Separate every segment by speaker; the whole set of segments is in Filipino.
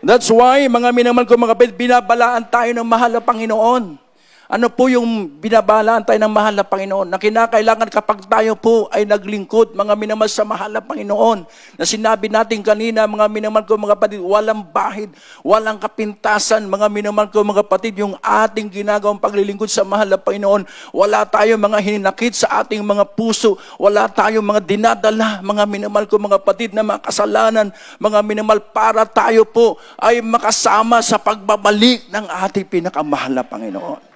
Speaker 1: That's why, mga minamahal ko mga kapatid, binabalaan tayo ng mahal na Panginoon. Ano po yung binabalaan tayo ng mahal na Panginoon? Na kinakailangan kapag tayo po ay naglingkod, mga minamahal sa mahal na Panginoon, na sinabi natin kanina, mga minamahal ko mga kapatid, walang bahid, walang kapintasan, mga minamahal ko mga kapatid, yung ating ginagawang paglilingkod sa mahal na Panginoon. Wala tayong mga hininakit sa ating mga puso, wala tayong mga dinadala, mga minamahal ko mga kapatid, na mga kasalanan, mga minamahal, para tayo po ay makasama sa pagbabalik ng ating pinakamahal na Panginoon.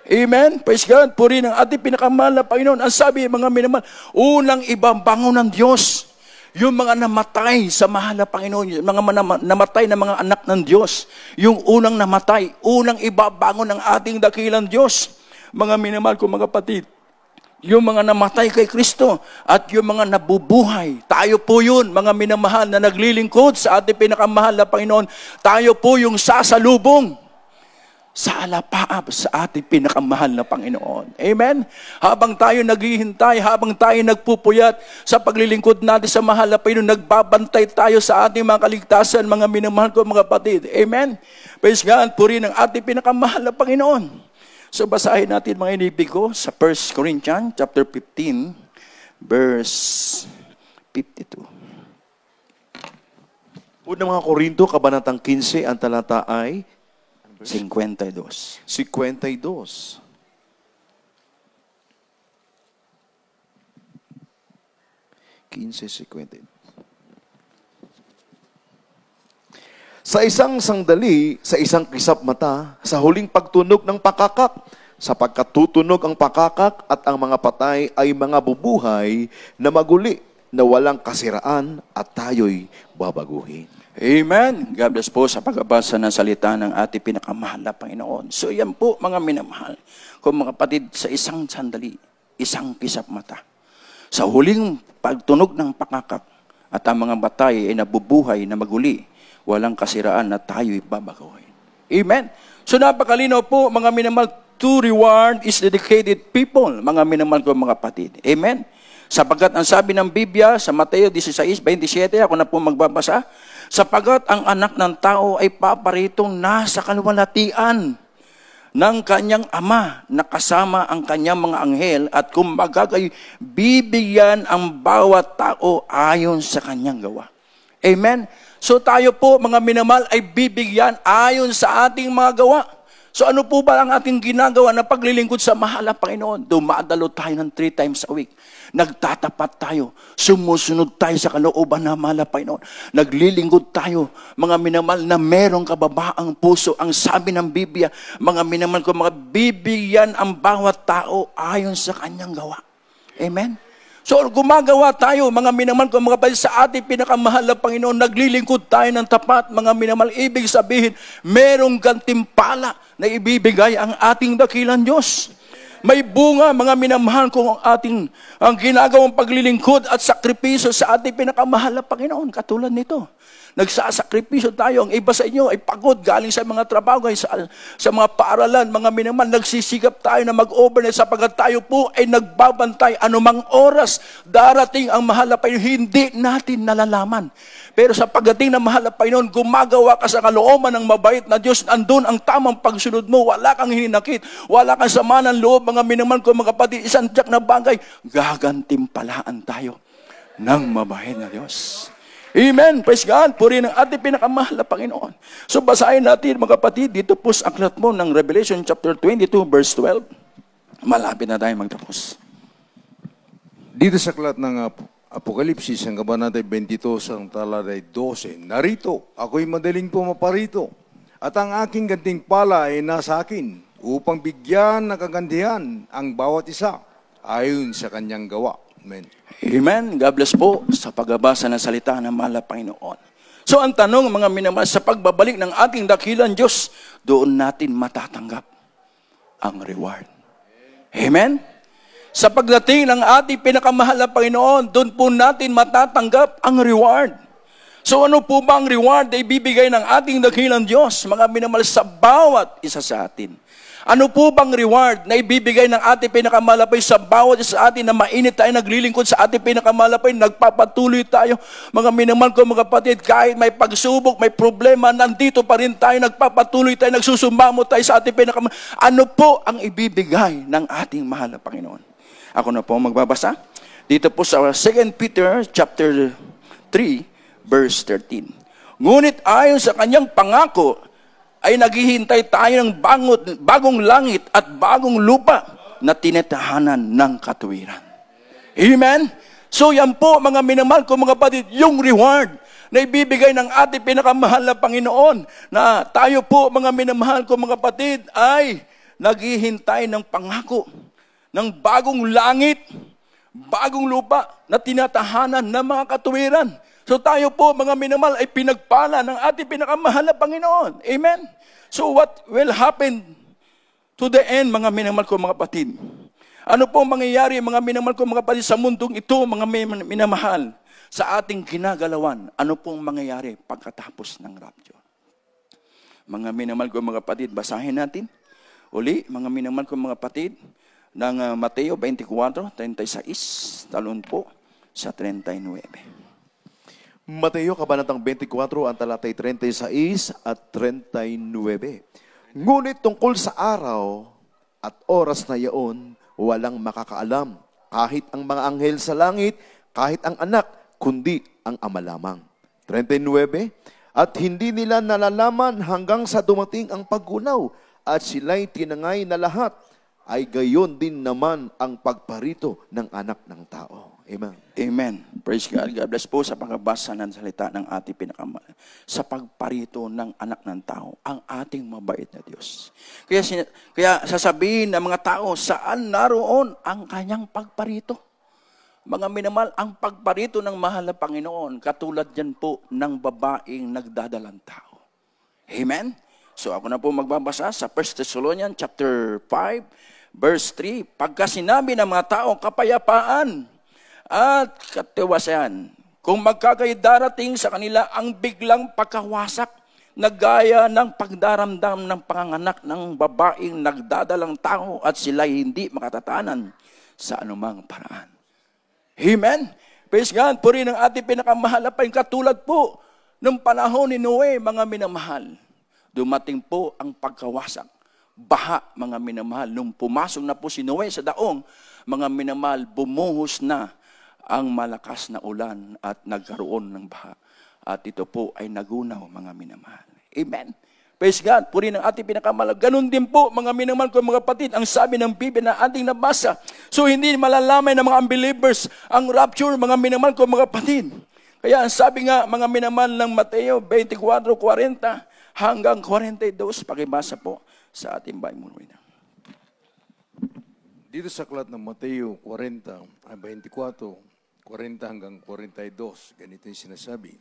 Speaker 1: Amen? Praise God. Puri ng ating pinakamahal na Panginoon. Ang sabi, mga minamahal, unang ibabangon ng Diyos yung mga namatay sa mahal na Panginoon, yung mga namatay na mga anak ng Diyos. Yung unang namatay, unang ibabangon ng ating dakilang Diyos. Mga minamahal ko mga kapatid, yung mga namatay kay Kristo at yung mga nabubuhay. Tayo po yun, mga minamahal na naglilingkod sa ating pinakamahal na Panginoon. Tayo po yung sasalubong sa alapaap sa ating pinakamahal na Panginoon. Amen? Habang tayo naghihintay, habang tayo nagpupuyat sa paglilingkod natin sa mahal na Panginoon, nagbabantay tayo sa ating mga kaligtasan, mga minamahal ko mga kapatid. Amen? Praise God, puri ng ating pinakamahal na Panginoon. So basahin natin mga inibig ko sa 1 Corinthians chapter 15, verse 52.
Speaker 2: Unang mga Korinto, kabanatang 15, ang talata ay
Speaker 1: 52.
Speaker 2: 52. Sa isang sandali, sa isang kisap mata, sa huling pagtunog ng pakakak, sapagkat tutunog ang pakakak at ang mga patay ay mga bubuhay na maguli, na walang kasiraan at tayo'y babaguhin.
Speaker 1: Amen. God bless po sa pagbabasa ng salita ng ating pinakamahal na Panginoon. So yan po mga minamahal, kung mga kapatid, sa isang sandali, isang kisap mata, sa huling pagtunog ng pakakak at ang mga batay ay nabubuhay na maguli, walang kasiraan na tayo'y babaguhin. Amen. So napakalinaw po mga minamahal, to reward is dedicated people, mga minamahal ko mga kapatid. Amen. Sapagkat ang sabi ng Biblia sa Mateo 16:27, ako na po magbabasa, sapagkat ang anak ng tao ay paparitong nasa kaluwalhatian ng kanyang ama na kasama ang kanyang mga anghel at kumbaga ay bibigyan ang bawat tao ayon sa kanyang gawa. Amen? So tayo po mga minamahal ay bibigyan ayon sa ating mga gawa. So ano po ba ang ating ginagawa na paglilingkod sa mahal na Panginoon? Dumadalo tayo ng 3 times a week. Nagtatapat tayo. Sumusunod tayo sa kalooban ng mahal na Panginoon. Naglilingkod tayo, mga minamahal, na merong kababaang puso. Ang sabi ng Biblia, mga minamahal ko, mga bibigyan ang bawat tao ayon sa kanyang gawa. Amen? So gumagawa tayo, mga minamahal ko, mga kapatid, sa ating pinakamahal na Panginoon, naglilingkod tayo ng tapat, mga minamahal. Ibig sabihin, merong gantimpala na ibibigay ang ating dakilang Diyos. May bunga, mga minamahal ko, ang ginagawang paglilingkod at sakripisyo sa ating pinakamahal na Panginoon. Katulad nito, nagsasakripisyo tayo. Ang iba sa inyo ay pagod galing sa mga trabaho, sa mga paaralan, mga minamahal, nagsisigap tayo na mag-overnight sapagkat tayo po ay nagbabantay anumang oras darating ang mahal na Panginoon. Hindi natin nalalaman. Pero sa pagdating ng mahal na Panginoon, gumagawa ka sa kalooban ng mabait na Diyos. Andun ang tamang pagsunod mo. Wala kang hininakit. Wala kang sama ng loob. Mga minamahal ko, mga kapatid, isang tiyak na bagay, gagantimpalaan tayo ng mabait na Diyos. Amen. Praise God. Puri ng ating pinakamahal na Panginoon. So basahin natin mga kapatid, dito po sa aklat mo ng Revelation chapter 22 verse 12. Malapit na tayo magtapos.
Speaker 3: Dito sa aklat ng Apokalipsis, ang kabanata 22, ang talata 12, narito, ako'y madaling pumaparito, at ang aking gantimpala ay nasa akin, upang bigyan ng kagantihan ang bawat isa, ayon sa kanyang gawa. Amen.
Speaker 1: Amen. God bless po sa pagbabasa ng salita ng mahal na Panginoon. So ang tanong, mga minamahal, sa pagbabalik ng ating dakilang Diyos, doon natin matatanggap ang reward. Amen? Sa pagdating ng ating pinakamahal na Panginoon, doon po natin matatanggap ang reward. So ano po ba ang reward na ibibigay ng ating dakilang Diyos, mga minamahal, sa bawat isa sa atin? Ano po bang reward na ibibigay ng ating pinakamalapay sa bawat isa sa atin na mainit tayo naglilingkod sa ating pinakamalapay, nagpapatuloy tayo, mga minamahal ko mga kapatid, kahit may pagsubok, may problema, nandito pa rin tayo, nagpapatuloy tayo, nagsusumamo tayo sa ating pinakamalapay. Ano po ang ibibigay ng ating mahal na Panginoon? Ako na po magbabasa. Dito po sa 2 Peter chapter 3, verse 13. Ngunit ayon sa kanyang pangako, ay naghihintay tayo ng bagong langit at bagong lupa na tinatahanan ng katuwiran. Amen? So yan po mga minamahal ko mga kapatid, yung reward na ibibigay ng ating pinakamahal na Panginoon, na tayo po mga minamahal ko mga kapatid ay naghihintay ng pangako ng bagong langit, bagong lupa na tinatahanan ng mga katuwiran. So tayo po mga minamahal ay pinagpala ng ating pinakamahal na Panginoon. Amen? So what will happen to the end mga minamahal ko mga kapatid? Ano po mangyayari mga minamahal ko mga kapatid sa mundong ito mga minamahal? Sa ating ginagalawan, ano pong mangyayari pagkatapos ng rapture? Mga minamahal ko mga kapatid, basahin natin. Uli, mga minamahal ko mga kapatid, ng Mateo 24:36, talon po sa 39.
Speaker 2: Mateo, Kabanatang 24, ang talatay 36 at 39. Ngunit tungkol sa araw at oras na iyon, walang makakaalam, kahit ang mga anghel sa langit, kahit ang anak, kundi ang Ama lamang. 39, at hindi nila nalalaman hanggang sa dumating ang paggunaw, at sila'y tinangay na lahat, ay gayon din naman ang pagparito ng anak ng tao. Amen.
Speaker 1: Amen. Praise God. God bless po sa pagbasa ng salita ng ating pinakamahal. Sa pagparito ng anak ng tao, ang ating mabait na Diyos. Kaya sasabihin ng mga tao, saan naroon ang kanyang pagparito? Mga minamahal, ang pagparito ng mahal na Panginoon, katulad yan po ng babaeng nagdadalang tao. Amen? So ako na po magbabasa sa 1 Thessalonians chapter 5, verse 3. Pagka sinabi ng mga tao, kapayapaan at katiwasayan, kung magkakay darating sa kanila ang biglang pagkawasak na gaya ng pagdaramdam ng panganganak ng babaeng nagdadalang tao at sila'y hindi makatatanan sa anumang paraan. Amen? Praise God. Puri ng ating pinakamahal na Panginoon, katulad po ng panahon ni Noe, mga minamahal. Dumating po ang pagkawasak. Baha, mga minamahal. Nung pumasok na po si Noe sa daong, mga minamahal, bumuhos na ang malakas na ulan at nagkaroon ng baha. At ito po ay nagunaw, mga minamahal. Amen. Praise God. Puri ng ating pinakamahal. Ganun din po, mga minamahal ko mga kapatid, ang sabi ng Biblia na ating nabasa. So hindi malalaman ng mga unbelievers ang rapture, mga minamahal ko mga kapatid. Kaya ang sabi nga, mga minamahal ng Mateo 24:40 hanggang 42, pakibasa po sa ating Bible.
Speaker 3: Dito sa aklat ng Mateo 24, 40 hanggang 42, ganito yung sinasabi.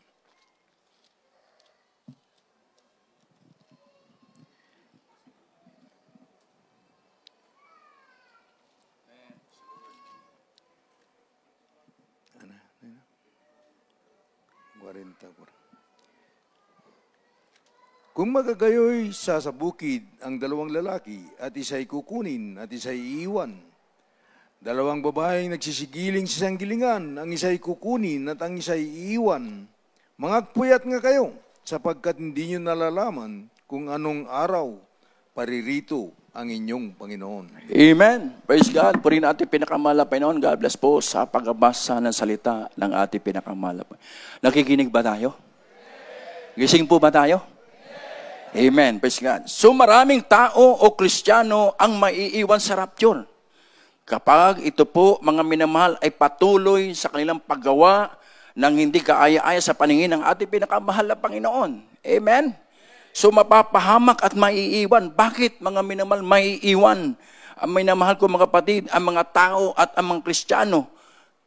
Speaker 3: Kung magagayoy sa bukid ang dalawang lalaki at isa'y kukunin at isa'y iiwan, dalawang babaeng nagsisigiling sa sanggilingan, ang isa'y kukunin at ang isa'y iiwan, mangagpuyat nga kayo, sapagkat hindi nyo nalalaman kung anong araw paririto ang inyong Panginoon.
Speaker 1: Amen. Praise God. Puri natin pinakamahal na Panginoon. God bless po sa pagbasa ng salita ng ating pinakamahal. Nakikinig ba tayo? Gising po ba tayo? Amen. Praise God. So maraming tao o Kristiyano ang maiiwan sa rapture. Kapag ito po, mga minamahal, ay patuloy sa kanilang paggawa ng hindi kaaya-aya sa paningin ng ating pinakamahal na Panginoon. Amen? So mapapahamak at maiiwan. Bakit, mga minamahal, maiiwan? Ang minamahal ko mga kapatid, ang mga tao at ang mga Kristiyano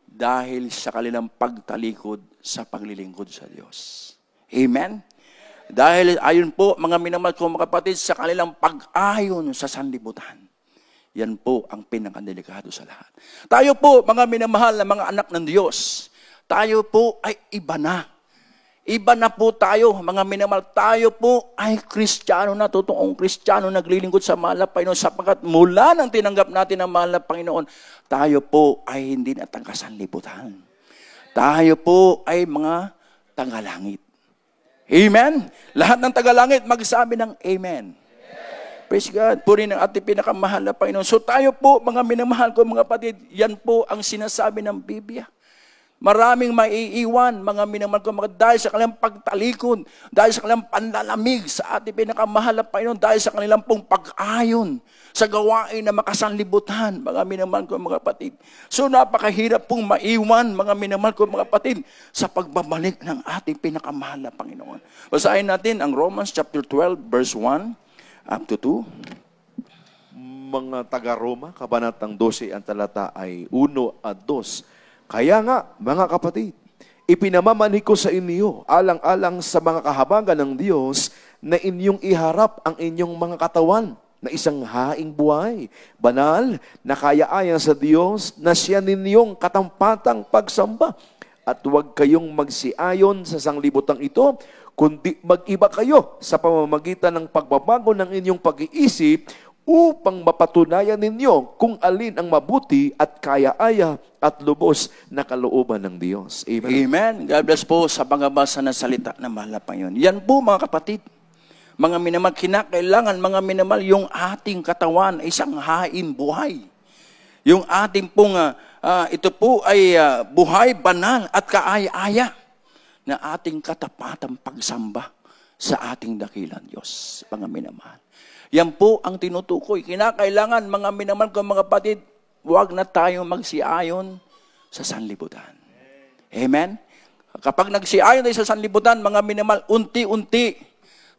Speaker 1: dahil sa kanilang pagtalikod sa paglilingkod sa Diyos. Amen? Dahil ayon po, mga minamahal ko mga kapatid, sa kanilang pag-ayon sa sanlibutan. Yan po ang pinakadelikado sa lahat. Tayo po, mga minamahal na mga anak ng Diyos, tayo po ay iba na. Iba na po tayo, mga minamahal. Tayo po ay Kristiyano na, totoong Kristiyano, naglilingkod sa mahal na Panginoon, sapagkat mula nang tinanggap natin ang mahal na Panginoon, tayo po ay hindi na taga-sanlibutan. Tayo po ay mga tagalangit. Amen? Lahat ng tagalangit, magsabi ng Amen. Praise God. Puri ng ating pinakamahal na Panginoon. So tayo po, mga minamahal ko, mga kapatid, yan po ang sinasabi ng Biblia. Maraming maiiwan, mga minamahal ko, dahil sa kanilang pagtalikod, dahil sa kanilang panlalamig sa ating pinakamahal na Panginoon, dahil sa kanilang pong pag-ayon sa gawain na makasanlibutan, mga minamahal ko, mga kapatid. So napakahirap pong maiwan, mga minamahal ko, mga kapatid, sa pagbabalik ng ating pinakamahal na Panginoon. Basahin natin ang Romans chapter 12, verse 1 up to 2.
Speaker 2: Mga taga-Roma, kabanatang 12, ang talata ay 1 at 2. Kaya nga, mga kapatid, ipinamamani ko sa inyo, alang-alang sa mga kahabagan ng Diyos, na inyong iharap ang inyong mga katawan na isang haing buhay, banal, na kaya-aya sa Diyos, na siya ninyong katampatang pagsamba. At huwag kayong magsiayon sa sanglibutang ito, kundi mag-iba kayo sa pamamagitan ng pagbabago ng inyong pag-iisip, upang mapatunayan ninyo kung alin ang mabuti at kaya-aya at lubos na kalooban ng Diyos. Amen.
Speaker 1: Amen. God bless po sa pangabasa ng salita na mahal na Panginoon. Yan po, mga kapatid. Mga minamahal, kinakailangan, mga minamahal, yung ating katawan ay isang hain buhay. Yung ating pong, ito po ay buhay, banal at kaaya-aya na ating katapatang pagsamba sa ating dakilang Diyos. Mga minamahal. Yan po ang tinutukoy. Kinakailangan, mga minamahal ko, mga kapatid, huwag na tayong magsiayon sa sanlibutan. Amen? Kapag nagsiayon tayo sa sanlibutan, mga minamahal, unti-unti,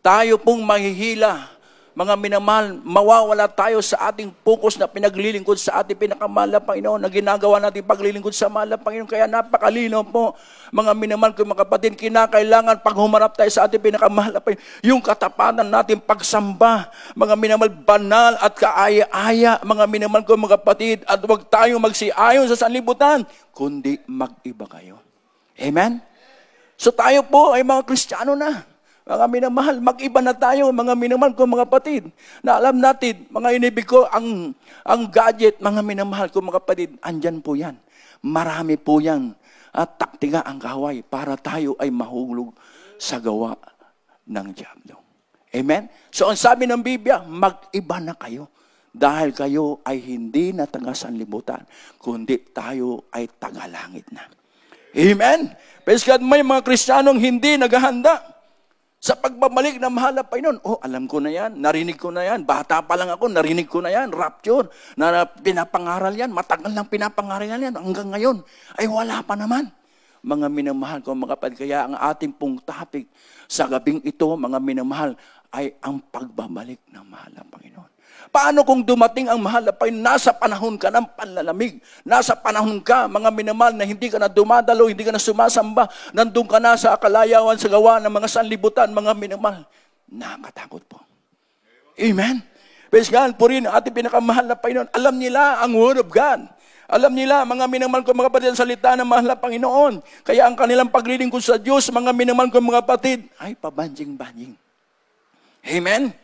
Speaker 1: tayo pong mahihila. Mga minamahal, mawawala tayo sa ating focus na pinaglilingkod sa ating pinakamahal na Panginoon, na ginagawa natin paglilingkod sa mahal na Panginoon. Kaya napakalino po, mga minamahal ko, mga kapatid, kinakailangan pag humarap tayo sa ating pinakamahal na Panginoon, yung katapatan natin pagsamba, mga minamahal, banal at kaaya-aya, mga minamahal ko, mga kapatid, at huwag tayong magsiayon sa sanlibutan, kundi mag-iba kayo. Amen? So tayo po ay mga Kristiyano na. Mga minamahal, mag-iba na tayo, mga minamahal ko, mga kapatid. Na alam natin, mga inibig ko, ang gadget, mga minamahal ko, mga kapatid, andyan po yan. Marami po yan. At taktika ang kaway para tayo ay mahulog sa gawa ng diablo. Amen? So ang sabi ng Biblia, mag-iba na kayo. Dahil kayo ay hindi na taga-sanlibutan, kundi tayo ay taga-langit na. Amen? Praise God, may mga Kristiyanong hindi naghahanda sa pagbabalik na mahal na Panginoon. Oh, alam ko na yan, narinig ko na yan, bata pa lang ako, narinig ko na yan, rapture, na pinapangaral yan, matagal lang pinapangaral yan, hanggang ngayon, ay wala pa naman. Mga minamahal ko, mga kapatid, kaya ang ating pong topic sa gabing ito, mga minamahal, ay ang pagbabalik ng mahal na Panginoon. Paano kung dumating ang mahal na Panginoon, nasa panahon ka ng panlalamig, nasa panahon ka, mga minamahal, na hindi ka na dumadalo, hindi ka na sumasamba, nandun ka na sa kalayawan, sa gawa ng mga sanlibutan, mga minamahal, nakakatakot po. Amen? Praise God, purihin ang ating pinakamahal na Panginoon. Alam nila ang Word of God. Alam nila, mga minamahal ko, mga kapatid, ang salita ng mahal na Panginoon. Kaya ang kanilang paglilingkod sa Diyos, mga minamahal ko, mga kapatid, ay pabanjing-banjing. Amen?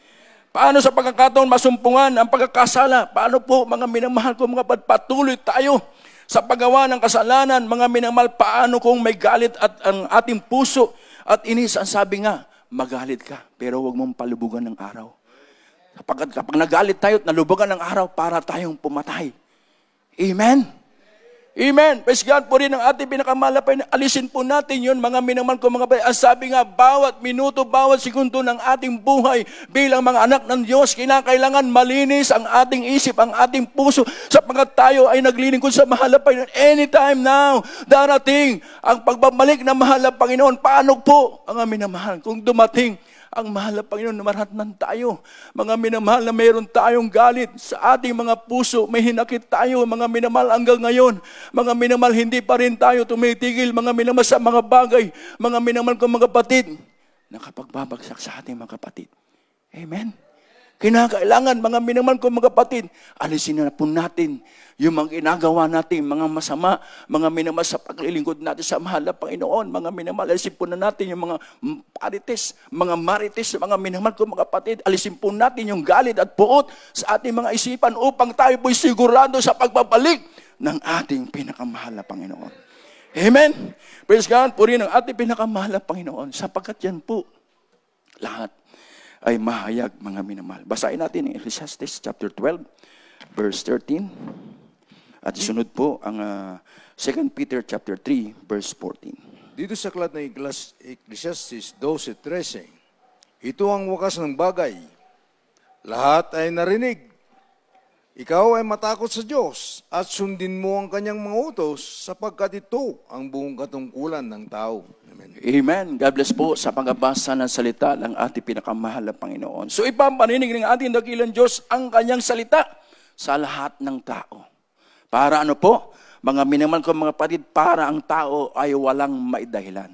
Speaker 1: Paano sa pagkakataon masumpungan ang pagkakasala? Paano po, mga minamahal ko, mga kapatid, patuloy tayo sa paggawa ng kasalanan, mga minamahal, paano kung may galit at ang ating puso at inis? Ang sabi nga, magalit ka, pero huwag mong palubugan ng araw. Kapag nagalit tayo at nalubugan ng araw, para tayong pumatay. Amen? Amen. Praise God po rin ang ating pinakamahal na Panginoon. Alisin po natin yun, mga minamahal ko, mga kapatid. Ang sabi nga, bawat minuto, bawat segundo ng ating buhay bilang mga anak ng Diyos, kinakailangan malinis ang ating isip, ang ating puso, sapagkat tayo ay naglilingkod sa mahal na Panginoon. Anytime now, darating ang pagbabalik ng mahal na Panginoon. Paano po, mga minamahal, kung dumating ang mahal na Panginoon, maratnan tayo. Mga minamahal, na mayroon tayong galit sa ating mga puso, may hinakit tayo, mga minamahal, hanggang ngayon. Mga minamahal, hindi pa rin tayo tumitigil, mga minamahal, sa mga bagay, mga minamahal ko, mga kapatid, nakapagbabagsak sa ating mga kapatid. Amen? Kinakailangan, mga minamahal ko mga kapatid, alisin na po natin yung mga ginagawa natin, mga masama, mga minamahal sa paglilingkod natin sa mahal na Panginoon. Mga minamahal, alisin po na natin yung mga marites, mga minamahal ko mga kapatid, alisin po natin yung galit at puot sa ating mga isipan upang tayo po'y sigurado sa pagbabalik ng ating pinakamahal na Panginoon. Amen? Praise God, purihin ang ating pinakamahal na Panginoon, sapagkat yan po lahat ay mahayag, mga minamahal. Basahin natin ang Ecclesiastes chapter 12, verse 13. At sunod po ang 2 Peter chapter 3, verse 14.
Speaker 3: Dito sa aklat ng Ecclesiastes 12:13, ito ang wakas ng bagay. Lahat ay narinig. Ikaw ay matakot sa Diyos at sundin mo ang kanyang mga utos sapagkat ito ang buong katungkulan ng tao. Amen.
Speaker 1: Amen. God bless po sa pagbabasa ng salita ng ating pinakamahal na Panginoon. So ipapaninig ng ating dakilang Diyos ang kanyang salita sa lahat ng tao. Para ano po? Mga minamahal ko mga kapatid, para ang tao ay walang maidahilan.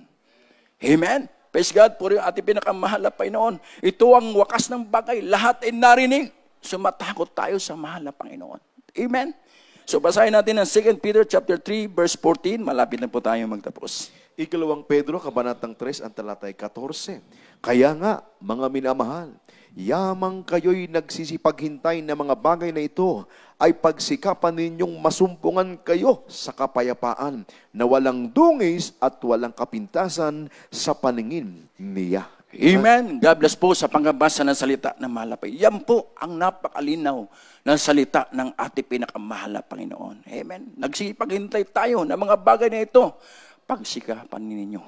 Speaker 1: Amen. Praise God po rin ating pinakamahal na Panginoon. Ito ang wakas ng bagay. Lahat ay narinig. Sumatakot tayo sa mahal na Panginoon. Amen. So basahin natin ang 2 Peter chapter 3 verse 14. Malapit na po tayo magtapos.
Speaker 2: Ikalawang Pedro, kabanatang 3, ang talatay 14. Kaya nga, mga minamahal, yamang kayo'y nagsisipaghintay na mga bagay na ito ay pagsikapan ninyong masumpungan kayo sa kapayapaan na walang dungis at walang kapintasan sa paningin niya.
Speaker 1: Amen. God bless po sa pangbabasa ng salita ng malapay. Yan po ang napakalinaw ng salita ng ating pinakamahal na Panginoon. Amen. Nagsipaghintay tayo ng mga bagay na ito. Pagsikapan ninyo,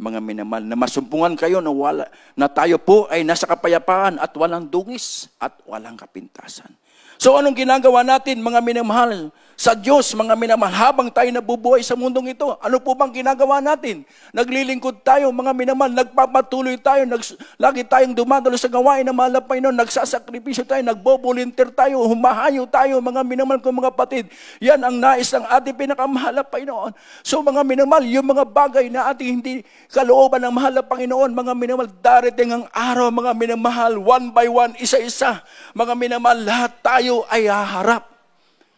Speaker 1: mga minamahal, na masumpungan kayo na tayo po ay nasa kapayapaan at walang dungis at walang kapintasan. So anong ginagawa natin, mga minamahal, sa Diyos, mga minamahal, habang tayo nabubuhay sa mundong ito? Ano po bang ginagawa natin? Naglilingkod tayo, mga minamahal, nagpapatuloy tayo, lagi tayong dumadalo sa gawain ng mahal na Panginoon, nagsasakripisyo tayo, nagbo-volunteer tayo, humahayo tayo, mga minamahal ko mga kapatid. Yan ang nais ng ating pinakamahal na Panginoon. So mga minamahal, yung mga bagay na ating hindi kalooban ng mahal na Panginoon, mga minamahal, darating ang araw, mga minamahal, one by one, isa-isa, mga minamahal, lahat tayo ay haharap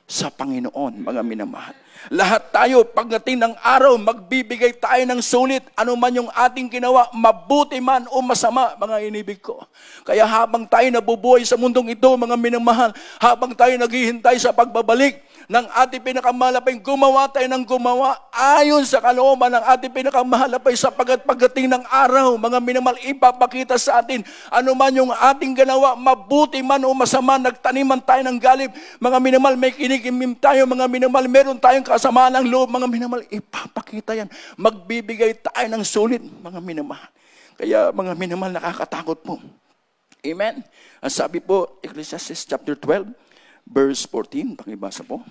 Speaker 1: sa Panginoon, mga minamahal. Lahat tayo, pagdating ng araw, magbibigay tayo ng sulit, ano man yung ating ginawa, mabuti man o masama, mga inibig ko. Kaya habang tayo nabubuhay sa mundong ito, mga minamahal, habang tayo naghihintay sa pagbabalik ng ating pinakamalapay, gumawa tayo ng gumawa ayon sa kalooban ng ating pinakamalapay, sapagkat pagdating ng araw, mga minamahal, ipapakita sa atin ano man yung ating ginawa, mabuti man o masama, nagtaniman tayo ng galit, mga minamahal, may kinikimim tayo, mga minamahal, meron tayong kasamaan ng loob, mga minamahal, ipapakita yan, magbibigay tayo ng sulit, mga minamahal. Kaya mga minamahal, nakakatakot po. Amen. Ang sabi po, Ecclesiastes chapter 12, verse 14, pakibasa po.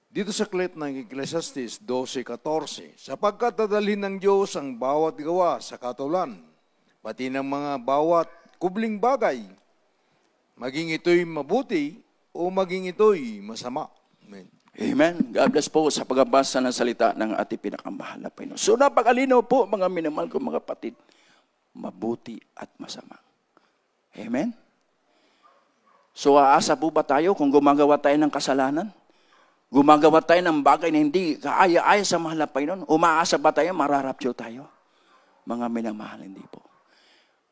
Speaker 3: Dito sa aklat ng Ecclesiastes 12:14, sapagkat dadalhin ng Diyos ang bawat gawa sa katulan, pati ng mga bawat kubling bagay, maging ito'y mabuti o maging ito'y masama. Amen.
Speaker 1: Amen. God bless po sa pagbabasa ng salita ng ating pinakamahal na Panginoon. So napakalinaw po, mga minamahal ko mga kapatid, mabuti at masama. Amen. So aasa po ba tayo kung gumagawa tayo ng kasalanan? Gumagawa tayo ng bagay na hindi kaaya-aya sa mahal na Panginoon? Umaasa ba tayo, mararaptyo tayo? Mga minamahal, hindi po.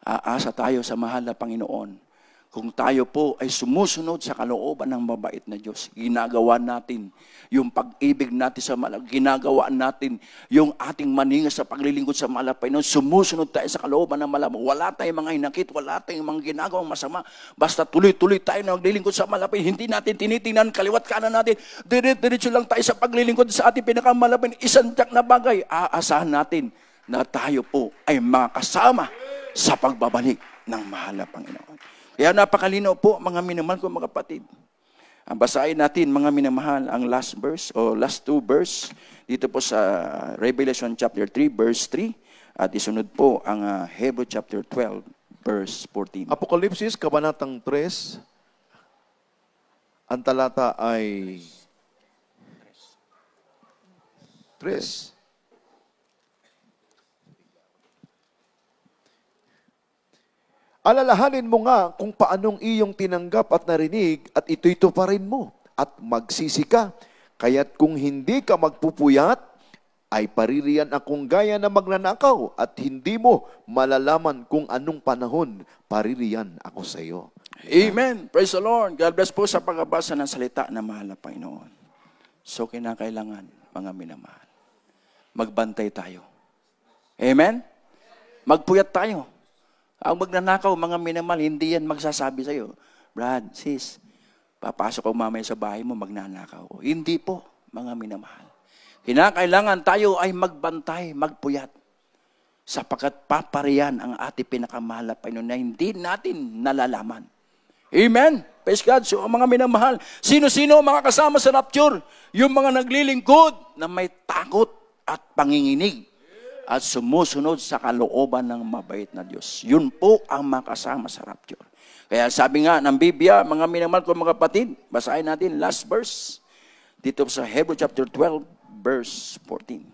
Speaker 1: Aasa tayo sa mahal na Panginoon. Kung tayo po ay sumusunod sa kalooban ng mabait na Diyos, ginagawa natin yung pag-ibig natin sa mahal, ginagawa natin yung ating maninga sa paglilingkod sa mahal na Panginoon, sumusunod tayo sa kalooban ng mahal. Wala tayong mga hinakit, wala tayong mga ginagawang masama, basta tuloy-tuloy tayo na maglilingkod sa mahal na Panginoon. Hindi natin tinitingnan, kaliwat kanan natin, diretso lang tayo sa paglilingkod sa ating pinakamahal na Panginoon. Isang tiyak na bagay, aasahan natin na tayo po ay makasama sa pagbabalik ng mahal na Panginoon. Kaya napakalinaw po, mga minamahal ko mga kapatid. Ang basahin natin, mga minamahal, ang last verse o last two verse dito po sa Revelation chapter 3 verse 3 at isunod po ang Hebrew chapter 12 verse 14.
Speaker 2: Apokalipsis, kabanatang 3, ang talata ay 3. Alalahanin mo nga kung paanong iyong tinanggap at narinig at ito'y tuparin mo at magsisi ka. Kaya't kung hindi ka magpupuyat, ay paririyan akong gaya na magnanakaw at hindi mo malalaman kung anong panahon paririyan ako sa iyo.
Speaker 1: Amen. Praise the Lord. God bless po sa pagbabasa ng salita na mahal na Panginoon. So, kinakailangan, mga minamahal, magbantay tayo. Amen? Magpuyat tayo. Ang magnanakaw, mga minamahal, hindi yan magsasabi sa'yo, Brad, sis, papasok ako mamaya sa bahay mo, magnanakaw ko. Hindi po, mga minamahal. Kinakailangan tayo ay magbantay, magpuyat. Sapagkat papariyan ang ating pinakamahal na Panginoon na hindi natin nalalaman. Amen? Praise God. So, mga minamahal, sino-sino mga kasama sa rapture? Yung mga naglilingkod na may takot at panginginig at sumusunod sa kalooban ng mabait na Diyos. Yun po ang makasama sa rapture. Kaya sabi nga ng Biblia, mga minamahal ko mga kapatid, basahin natin last verse dito sa Hebrew chapter 12, verse 14.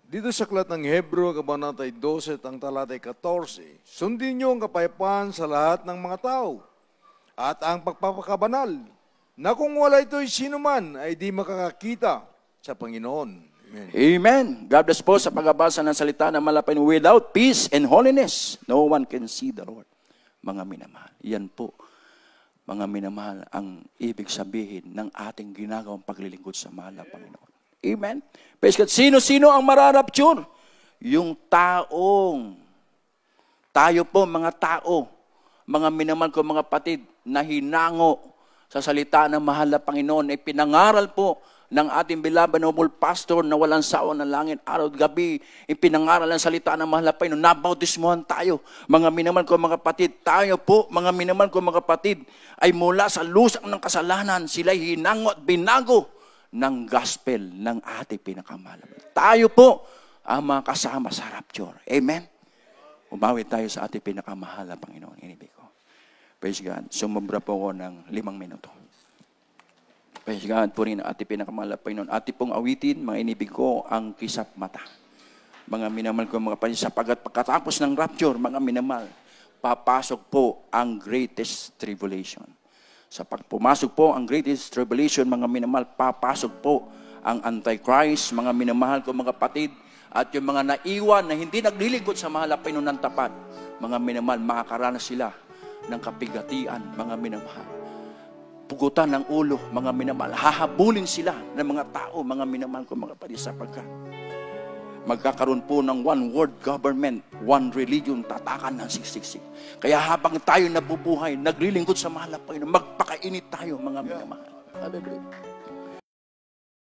Speaker 3: Dito sa aklat ng Hebrew, kabanatay 12, ang talatay 14, sundin niyo ang kapayapaan sa lahat ng mga tao at ang pagpapakabanal, na kung wala ito'y sino man ay di makakakita sa Panginoon. Amen.
Speaker 1: Amen. God bless po sa pagbabasa ng salita ng malapay. Without peace and holiness, no one can see the Lord. Mga minamahal. Yan po, mga minamahal, ang ibig sabihin ng ating ginagawang paglilingkod sa mahal na Panginoon. Amen. Peskat sino-sino ang mararapture? Yung taong, tayo po mga tao, mga minamahal ko mga patid, na hinango sa salita ng mahal na Panginoon, ay pinangaral po ng ating beloved noble pastor na walang sawa ng langit, araw at gabi, ipinangaral ang salita ng mahal na Panginoon, nabautismuhan tayo. Mga minamahal ko mga patid, tayo po, mga minamahal ko mga patid, ay mula sa lusak ng kasalanan, sila'y hinango at binago ng gospel ng ating pinakamahal. Tayo po ang mga kasama sa rapture. Amen? Umawi tayo sa ating pinakamahal na Panginoon. Inibig ko. Praise God. Sumubra po ako ng 5 minuto. Praise God. Purin ang ating pinakamahal na Panginoon. Ating pong awitin, mga inibig ko, ang kisap mata. Mga minamahal ko mga pansin, sapagat pagkatapos ng rapture, mga minamahal, papasok po ang greatest tribulation. Sa pagpumasok po ang greatest tribulation, mga minamahal, papasok po ang Antichrist, mga minamahal ko mga kapatid, at yung mga naiwan na hindi naglilingkod sa mahal na Panginoon ng tapat, mga minamahal, makakaranas sila ng kapigatian, mga minamahal. Pugutan ng ulo, mga minamahal. Hahabulin sila ng mga tao, mga minamahal ko mga kapatid, sapagkat magkakaroon po ng one world government, one religion, tatakan ng siksiksik. Kaya habang tayo nabubuhay, naglilingkod sa mahal na Panginoon, magpakainit tayo, mga minamahal. Hallelujah.